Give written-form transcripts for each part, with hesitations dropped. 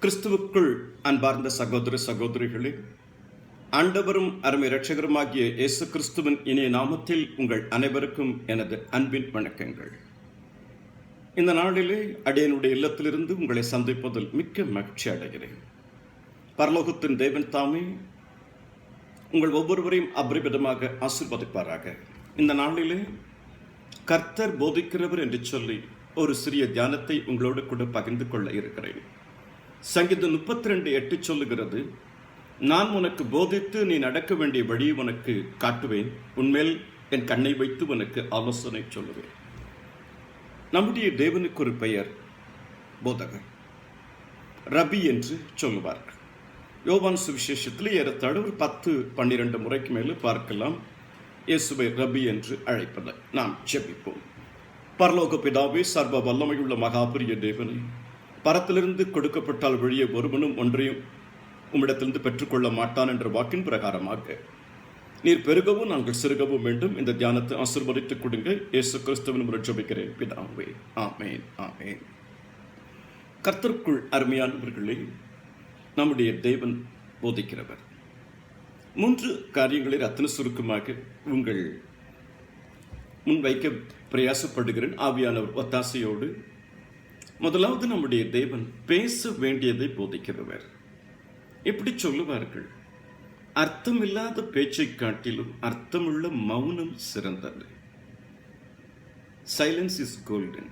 கிறிஸ்துவுக்குள் அன்பார்ந்த சகோதர சகோதரிகளே, ஆண்டவரும் அருமை இரட்சகருமாகிய இயேசு கிறிஸ்துவின் இனிய நாமத்தில் உங்கள் அனைவருக்கும் எனது அன்பின் வணக்கங்கள். இந்த நாளிலே அடியனுடைய இல்லத்திலிருந்து உங்களை சந்திப்பதில் மிக்க மகிழ்ச்சி அடைகிறேன். பரலோகத்தின் தேவன் தாமே உங்கள் ஒவ்வொருவரையும் அபரிமிதமாக ஆசீர்வதிப்பாராக. இந்த நாளிலே கர்த்தர் போதிக்கிறவர் என்று சொல்லி ஒரு சிறிய தியானத்தை உங்களோடு கூட பகிர்ந்து கொள்ள இருக்கிறேன். சங்கீதம் 32:8 சொல்லுகிறது, நான் உனக்கு போதித்து நீ நடக்க வேண்டிய வழியை உனக்கு காட்டுவேன், உன்மேல் என் கண்ணை வைத்து உனக்கு ஆலோசனை சொல்லுவேன். நம்முடைய தேவனுக்கு ஒரு பெயர் போதகர், ரபி என்று சொல்லுவார்கள். யோவான் சுவிசேஷத்தில் ஏறத்தாழ ஒரு 10-12 முறைக்கு மேலே பார்க்கலாம் இயேசுவை ரபி என்று அழைப்பதை. நாம் ஜெபிப்போம். பரலோக பிதாவே, சர்வ வல்லமையுள்ள மகாபெரிய தேவனே, பரத்திலிருந்து கொடுக்கப்பட்டால் வழியே ஒருவனும் ஒன்றையும் உம்மிடத்திலிருந்து பெற்றுக்கொள்ள மாட்டான் என்ற வாக்கின் பிரகாரமாக நீர் பெருகவும் நாங்கள் சிறுகவும் வேண்டும். இந்த தியானத்தை ஆசீர்வதித்துக் கொடுங்க. இயேசு கிறிஸ்துவின் மூலம் ஜெபிக்கிறேன் பிதாவே, ஆமேன் ஆமேன். கர்த்தருக்குள் அருமையானவர்களே, நம்முடைய தேவன் போதிக்கிறவர். 3 காரியங்களை ரத்தின சுருக்கமாக உங்கள் முன்வைக்க பிரயாசப்படுகிறேன், ஆவியானவர் ஒத்தாசையோடு. முதலாவது, நம்முடைய தேவன் பேச வேண்டியதை போதிக்கிறவர். எப்படி சொல்லுவார்கள்? அர்த்தமில்லாத பேச்சை காட்டிலும் அர்த்தமுள்ள மௌனம் சிறந்தது. Silence is golden,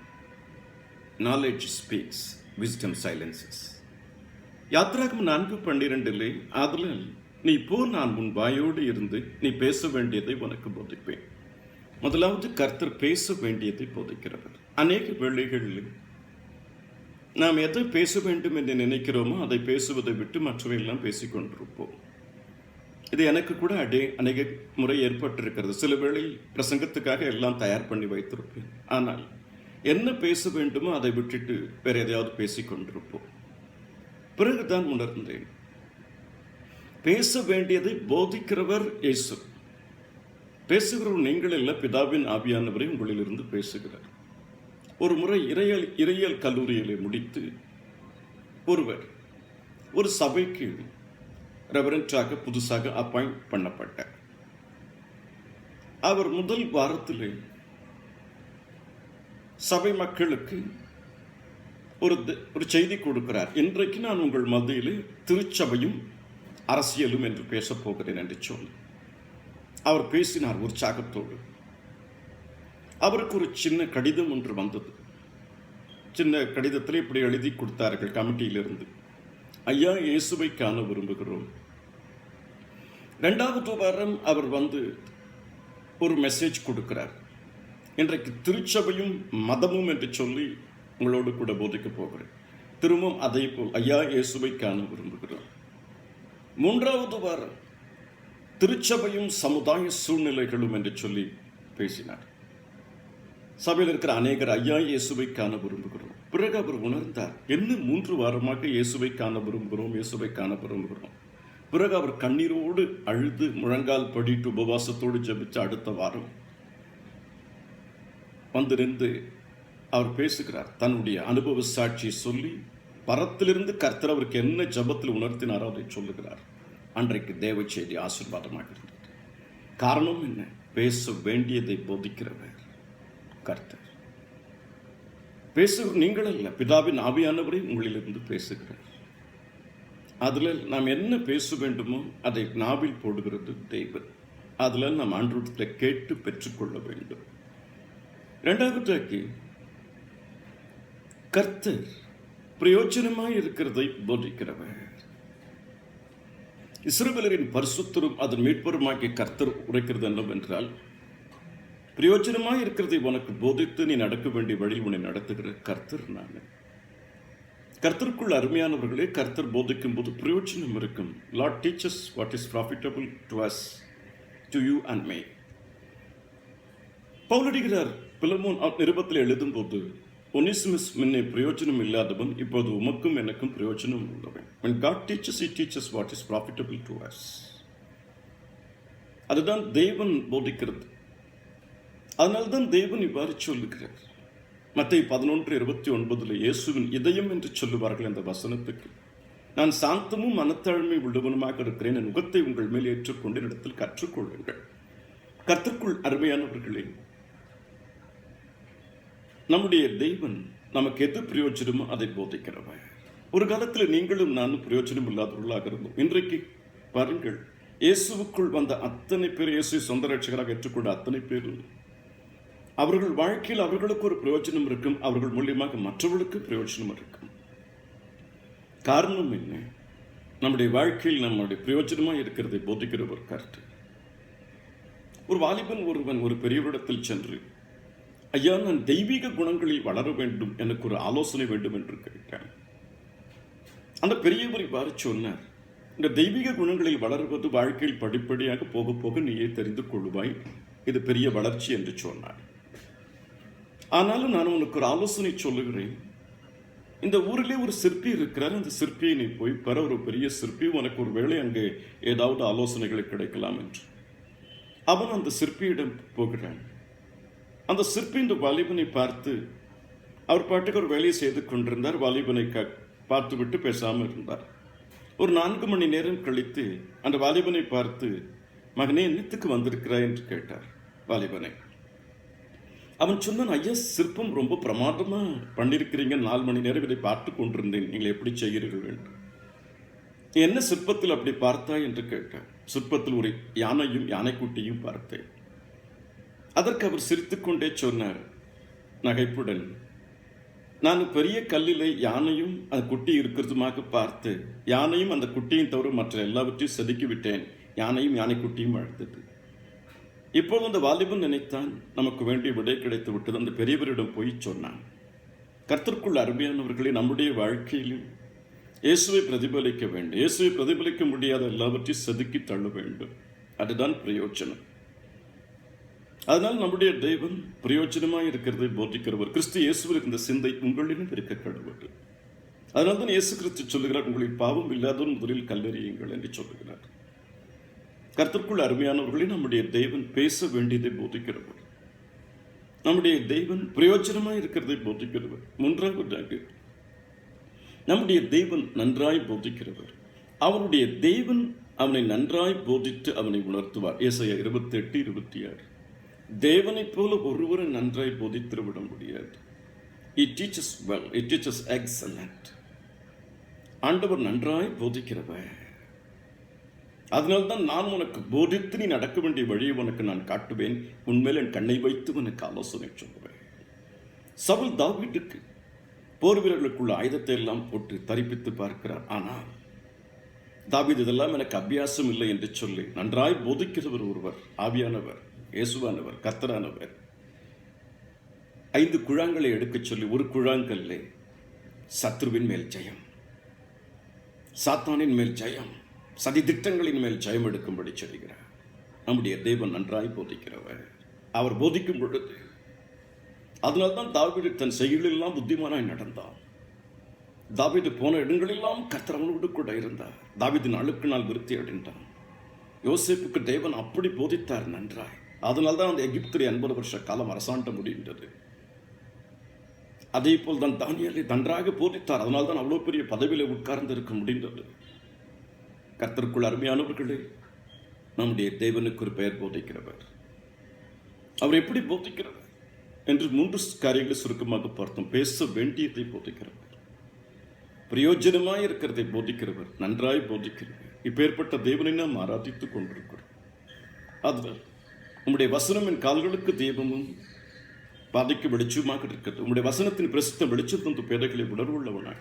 knowledge speaks, wisdom silencers. யாத்ராகமம் 4:12 ஆதலால் நீ போ, நான் உன் வாயோடு இருந்து நீ பேச வேண்டியதை உனக்கு போதிப்பேன். முதலாவது, கர்த்தர் பேச வேண்டியதை போதிக்கிறவர். அநேக வேளைகளில் நாம் எதை பேச வேண்டும் என்று நினைக்கிறோமோ அதை பேசுவதை விட்டு மற்றவையெல்லாம் பேசிக்கொண்டிருப்போம். இது எனக்கு கூட அநேக முறை ஏற்பட்டிருக்கிறது. சில வேளை பிரசங்கத்துக்காக எல்லாம் தயார் பண்ணி வைத்திருப்பேன், ஆனால் என்ன பேச வேண்டுமோ அதை விட்டுட்டு வேற எதையாவது பேசிக்கொண்டிருப்போம். பிறகுதான் உணர்ந்தேன், பேச வேண்டியதை போதிக்கிறவர் இயேசு. பேசுகிறவர் நீங்கள் அல்ல, பிதாவின் ஆவியானவரை உங்களிலிருந்து பேசுகிறார். ஒரு முறை இறையியல் கல்லூரியிலே முடித்து ஒருவர் ஒரு சபைக்கு ரெவரண்டாக புதுசாக அப்பாயிண்ட் பண்ணப்பட்டார். அவர் முதல் வாரத்திலே சபை மக்களுக்கு ஒரு செய்தி கொடுக்கிறார். இன்றைக்கு நான் உங்கள் மத்தியிலே திருச்சபையும் அரசியலும் என்று பேசப் போகிறேன் என்று சொல்லி அவர் பேசினார் உற்சாகத்தோடு. அவருக்கு ஒரு சின்ன கடிதம் ஒன்று வந்தது. சின்ன கடிதத்தில் இப்படி எழுதி கொடுத்தார்கள் கமிட்டியிலிருந்து, ஐயா, இயேசுவை காண விரும்புகிறோம். 2வது வாரம் அவர் வந்து ஒரு மெசேஜ் கொடுக்கிறார், இன்றைக்கு திருச்சபையும் மதமும் என்று சொல்லி உங்களோடு கூட போதிக்க போகிறேன். திரும்பவும் அதே போல், ஐயா, இயேசுவை காண விரும்புகிறோம். 3வது வாரம் திருச்சபையும் சமுதாய சூழ்நிலைகளும் என்று சொல்லி பேசினார். சபையில் இருக்கிற அநேகர் ஐயா, இயேசுவை காண விரும்புகிறோம். பிறகு அவர் உணர்ந்தார், என்ன 3 வாரமாக இயேசுவை காண விரும்புகிறோம், இயேசுவை காண விரும்புகிறோம். பிறகு அவர் கண்ணீரோடு அழுது முழங்கால் படிட்டு உபவாசத்தோடு ஜெபிச்சு அடுத்த வாரம் வந்து நின்று அவர் பேசுகிறார். தன்னுடைய அனுபவ சாட்சியை சொல்லி பரத்திலிருந்து கர்த்தர் அவருக்கு என்ன ஜபத்தில் உணர்த்தினாரோ அதை சொல்லுகிறார். அன்றைக்கு தேவ செய்தி ஆசீர்வாதமாக இருந்தது. காரணம் என்ன? பேச வேண்டியதை போதிக்கிறவர் கர்த்தர். பேசுகிற நீங்கள் அல்ல, பிதாவின் ஆவியானவரை உங்களிலிருந்து பேசுகிறார். அதில் நாம் என்ன பேச வேண்டுமோ அதை நாவில் போடுகிறது தேவன். அதில் நாம் ஆண்டவரிடத்தில் கேட்டு பெற்றுக்கொள்ள வேண்டும். 2வது, கர்த்தர் பிரயோஜனமாய் இருக்கிறதை போதிக்கிறவர். இஸ்ரவேலரின் பரிசுத்தரும் அதன் மீட்பருமாகிய கர்த்தர் உரைக்கிறது என்னவென்றால், பிரயோஜனமாய் இருக்கிறதை உனக்கு போதித்து நீ நடக்க வேண்டிய வழியில் உன்னை நடத்துகிற கர்த்தர் நான். கர்த்தருக்குள் அருமையானவர்களே, கர்த்தர் போதிக்கும் போது பிரயோஜனம் இருக்கும். Lord teaches what is profitable to us, to you and me. பவுலடிகிறார் பிலமோன் நிருபத்தில் எழுதும் போது, ஒனிசிமஸ் முன்னே பிரயோஜனம் இல்லாதவன், இப்போது உமக்கும் எனக்கும் பிரயோஜனம் உள்ளவன். When God teaches, He teaches what is profitable to us. அதுதான் தேவன் போதிக்கிறது. அதனால்தான் தேவன் இவ்வாறு சொல்லுகிறார். மத்தேயு 11:29 இயேசுவின் இதயம் என்று சொல்லுவார்கள் அந்த வசனத்துக்கு. நான் சாந்தமும் மனத்தாழ்மை உள்ளவனுமாக இருக்கிறேன். என் முகத்தை உங்கள் மேல் ஏற்றுக்கொண்டு இடத்தில் கற்றுக்கொள்ளுங்கள். கர்த்தருக்குள் அருமையானவர்களே, நம்முடைய தெய்வன் நமக்கு எது பிரயோஜனமோ அதை போதிக்கிறவர். ஒரு காலத்தில் நீங்களும் நானும் பிரயோஜனம் இல்லாதவர்களாக இருந்தோம். இன்றைக்கு பாருங்கள், இயேசுவுக்குள் வந்த அத்தனை பேர், இயேசு சொந்த ரட்சகராக ஏற்றுக்கொண்ட அத்தனை பேரும் அவர்கள் வாழ்க்கையில் அவர்களுக்கு ஒரு பிரயோஜனம் இருக்கும். அவர்கள் மூலியமாக மற்றவர்களுக்கு பிரயோஜனம் இருக்கும். காரணம் என்ன? நம்முடைய வாழ்க்கையில் நம்முடைய பிரயோஜனமாக இருக்கிறதை போதிக்கிறவர் கருத்து. ஒரு வாலிபன் ஒருவன் ஒரு பெரியவரிடத்தில் சென்று, ஐயா, நான் தெய்வீக குணங்களில் வளர வேண்டும், எனக்கு ஒரு ஆலோசனை வேண்டும் என்று கேட்டான். அந்த பெரியவர் இவ்வாறு சொன்னார், இந்த தெய்வீக குணங்களில் வளர்வது வாழ்க்கையில் படிப்படியாக போக போக நீயே தெரிந்து கொள்வாய், இது பெரிய வளர்ச்சி என்று சொன்னார். ஆனாலும் நான் உனக்கு ஒரு ஆலோசனை சொல்லுகிறேன். இந்த ஊரிலே ஒரு சிற்பி இருக்கிறார். அந்த சிற்பியை நீ போய் பெற, ஒரு பெரிய சிற்பி, உனக்கு ஒரு வேளை அங்கே ஏதாவது ஆலோசனைகளை கிடைக்கலாம் என்று. அவன் அந்த சிற்பியிடம் போகிறான். அந்த சிற்பி இந்த வாலிபனை பார்த்து, அவர் பாட்டுக்கு ஒரு வேலையை செய்து கொண்டிருந்தார். வாலிபனை பார்த்துவிட்டு பேசாமல் இருந்தார். ஒரு 4 மணி நேரம் கழித்து அந்த வாலிபனை பார்த்து, மகனே, என்னத்துக்கு வந்திருக்கிறாய் என்று கேட்டார் வாலிபனை. அவன் சொன்னான், ஐயா, சிற்பம் ரொம்ப பிரமாதமாக பண்ணியிருக்கிறீங்க, 4 மணி நேரம் இதை பார்த்து கொண்டிருந்தேன், நீங்கள் எப்படி செய்கிறீர்கள் என்று. என்ன சிற்பத்தில் அப்படி பார்த்தாய் என்று கேட்டார். சிற்பத்தில் ஒரு யானையும் யானைக்குட்டியும் பார்த்தேன். அதற்கு அவர் சிரித்துக்கொண்டே சொன்னார் நகைப்புடன், நான் பெரிய கல்லில் யானையும் அந்த குட்டி இருக்கிறதுமாக பார்த்து, யானையும் அந்த குட்டியும் தவிர மற்ற எல்லாவற்றையும் செதுக்கி விட்டேன், யானையும் யானைக்குட்டியும் அழுத்தது. இப்போது அந்த வாலிபன் நினைத்தான், நமக்கு வேண்டிய விடை கிடைத்து விட்டது. அந்த பெரியவரிடம் போய் சொன்னான். கர்த்தருக்குள் அருமையானவர்களே, நம்முடைய வாழ்க்கையிலும் இயேசுவை பிரதிபலிக்க வேண்டும். இயேசுவை பிரதிபலிக்க முடியாத எல்லாவற்றையும் செதுக்கி தள்ள வேண்டும். அதுதான் பிரயோஜனம். அதனால் நம்முடைய தெய்வன் பிரயோஜனமாக இருக்கிறதை போதிக்கிறவர். கிறிஸ்து இயேசுவில் இந்த சிந்தை உங்களிடம் இருக்க கடவுள். அதனால்தான் இயேசு கிறிஸ்து சொல்லுகிறார், உங்களின் பாவம் இல்லாதவன் முதலில் கல்லறியுங்கள் என்று சொல்லுகிறார். கர்த்தருக்குள் அருமையானவர்களே, நம்முடைய தெய்வன் பேச வேண்டியதை போதிக்கிறவர். நம்முடைய தெய்வன் பிரயோஜனமாக இருக்கிறதை போதிக்கிறவர். 3வது, நம்முடைய தெய்வன் நன்றாய் போதிக்கிறவர். அவருடைய தெய்வன் அவனை நன்றாய் போதித்து அவனை உணர்த்துவார். ஏசாயா 28:26. தேவனைப் போல ஒருவரை நன்றாய் போதித்து விட முடியாது. It teaches well, it teaches excellent. ஆண்டவர் நன்றாய் போதிக்கிறவர். அதனால்தான் நான் உனக்கு போதித்து நீ நடக்க வேண்டிய வழியை உனக்கு நான் காட்டுவேன், உன்மேல் என் கண்ணை வைத்து உனக்கு ஆலோசனை சொல்லுவேன். சவுல் தாவீதுக்கு போர் வீரர்களுக்குள்ள ஆயுதத்தை எல்லாம் போட்டு தரிப்பித்து பார்க்கிறார். ஆனால் தாவீது, இதெல்லாம் எனக்கு அபியாசம் இல்லை என்று சொல்லி நன்றாய் போதிக்கிறவர் ஒருவர், ஆவியானவர், இயேசுவானவர், கர்த்தரானவர் 5 குழாங்களை எடுக்கச் சொல்லி, ஒரு குழாங்கல்லே சத்ருவின் மேல் ஜெயம், சாத்தானின் மேல் ஜெயம், சதி திட்டங்களின் மேல் ஜெயம் எடுக்கும்படி சொல்கிறார். நம்முடைய தேவன் நன்றாய் போதிக்கிறவர். அவர் போதிக்கும் பொழுது, அதனால்தான் தாவீது தன் செயலெல்லாம் புத்திமானாய் நடந்தான். தாவீது போன இடங்களெல்லாம் கர்த்தர் அவனோடு கூட இருந்தார். தாவீது நாளுக்கு நாள் விருத்தி அடைந்தான். யோசேப்புக்கு தேவன் அப்படி போதித்தார் நன்றாய். அதனால்தான் அந்த எகிப்திலே 80 வருஷ காலம் அரசாண்ட முடிந்தது. அதே போல் தான் தானியேலை நன்றாக போதித்தார். அதனால்தான் அவ்வளவு பெரிய பதவியிலே உட்கார்ந்து இருக்க முடிந்தது. கர்த்தருக்குள் அருமையானவர்களே, நம்முடைய தேவனுக்கு ஒரு பெயர் போதிக்கிறவர். அவர் எப்படி போதிக்கிறவர் என்று 3 காரியங்களை சுருக்கமாக பார்த்தோம். பேச வேண்டியதை போதிக்கிறவர், பிரயோஜனமாய் இருக்கிறதை போதிக்கிறவர், நன்றாய் போதிக்கிறவர். இப்பேற்பட்ட தேவனை நாம் ஆராதித்துக் கொண்டிருக்கிறோம். அதுதான் உம்முடைய வசனம் என் கால்களுக்கு தீபமும் பாதைக்கு வெளிச்சமாக இருக்கிறது. உம்முடைய வசனத்தின் பிரசித்தம் வெளிச்சம் தந்து பேதைகளை உணர்வுள்ளவனாக.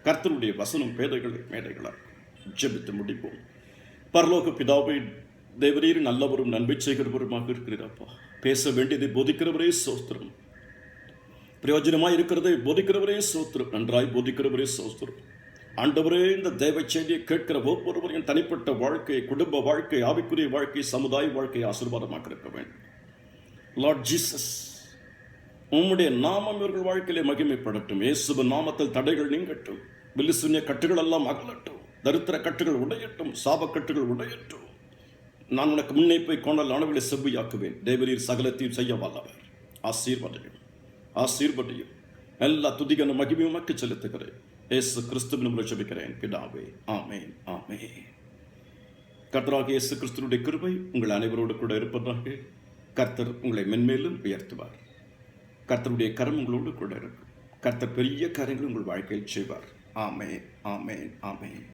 கர்த்தருடைய வசனம் பேதைகளை மேடைகளாக. ஜெபித்து முடிப்போம். பரலோக பிதாவை, தேவரீர் நல்லவரும் நன்மை செய்கிறவருமாக இருக்கிறாப்பா. பேச வேண்டியதை போதிக்கிறவரே சோஸ்திரம், பிரயோஜனமாய் இருக்கிறதை போதிக்கிறவரே சோஸ்திரம், நன்றாய் போதிக்கிறவரே சோஸ்திரம். ஆண்டவரே, இந்த தேவ செய்தியை கேட்கிற ஒவ்வொருவரையும் தனிப்பட்ட வாழ்க்கை, குடும்ப வாழ்க்கை, ஆவிக்குரிய வாழ்க்கை, சமுதாய வாழ்க்கை ஆசீர்வாதமாக இருக்க வேண்டும். லார்ட் ஜீசஸ், உம்முடைய நாமம் இவர்கள் வாழ்க்கையிலே மகிமைப்படட்டும். இயேசுவின் நாமத்தில் தடைகள் நீங்கட்டும். வில்லிசூன்ய கட்டுகள் எல்லாம் அகலட்டும். தரித்திர கட்டுகள் உடையட்டும். சாபக்கட்டுகள் உடையட்டும். நான் உனக்கு முன்னே போய் கோணல் அணுவிலை செவ்வியாக்குவேன். தேவரீர் சகலத்தையும் செய்ய வல்லவர். ஆசீர்வதையும் ஆசீர்வதையும் எல்லா துதிகன மகிமையுமாக்கு செலுத்துகிறேன் இயேசு கிறிஸ்துவின் மூலம் ஜெபிக்கிறேன் பிதாவே. ஆமென், ஆமென். கர்த்தராகிய இயேசு கிறிஸ்துவினுடைய கிருபை உங்கள் அனைவரோடு கூட இருப்பதாக. கர்த்தர் உங்களை மென்மேலும் உயர்த்துவார். கர்த்தருடைய கரம் உங்களோடு கூட இருக்கும். கர்த்தர் பெரிய காரியங்களை உங்கள் வாழ்க்கையில் செய்வார். ஆமென், ஆமென், ஆமென்.